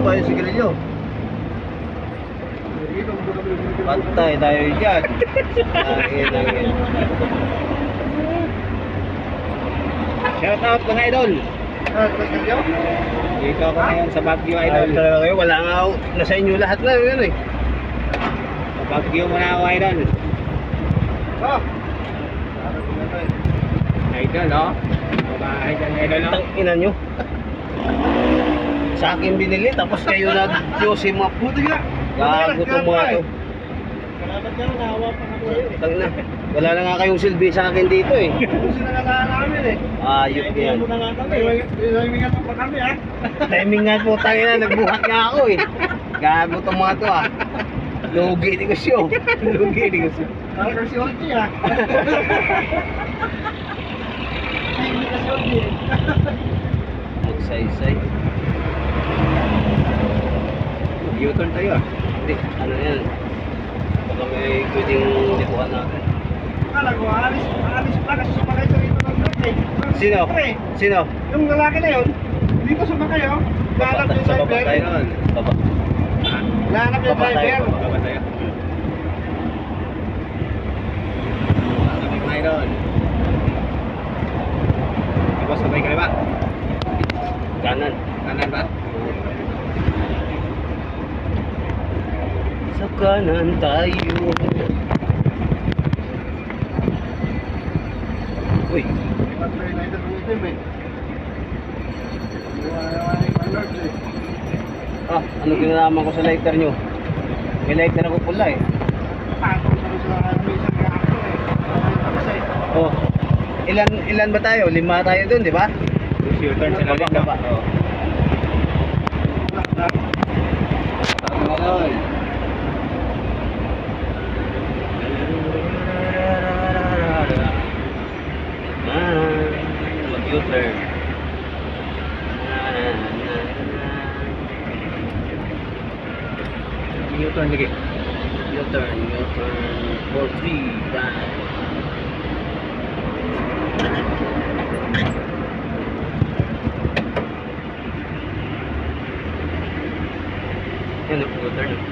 kayo sigarilyo. Pantay tayo dyan. Langin. Shout out mga idol. Dito ako ngayon sa Baguio idol. Talaga kayo, wala nga ako. Nasa inyo lahat na yun eh. Sa Baguio muna ako idol. Idol oh. Babahay dyan idol oh. Tang ina nyo. Sa akin binili, tapos kayo nag-yosi map. Gago itong mga to. Salamat ka, naawa pa ako sa'yo eh. Tang na. Wala na nga kayong silbi sa akin dito eh. Gusto na nga namin eh. Ayop yan. Mo na nga kami. Timingan pa kami ha. Timing nga po tayo na, nagbuhat nga ako eh. Gago itong mga to ah. Lugi di ko siyo. Lugi di ko siyo. Parang si Orchi ha. Hindi ka si Orchi eh. Magsaysay. U-turn tayo ah. Hindi, ano yan. Baka may pwedeng lipuan natin. Akala ko, aalis pa kasi sumakay sa rito ng truck eh. Sino? Sino? Yung lalaki na yun, hindi ko sumakay oh. Nahanap yung Sa baba driver. tayo nun. Baba. Nahanap yung Baba tayo. driver. Baba tayo. Sabay tayo doon. Tapos sabay ka ba? Kanan. Kanan ba? Sa kanan tayo. Uy. Ah, ano kinalaman ko sa lighter nyo? May lighter ako pula eh. Oh. Ilan ba tayo? 5 tayo dun, di ba? U-turn sa namin Baba. no? Oh. Ayun. Mag-U-turn. U-turn lagi. U-turn 4-3 right. Yan, U-turn.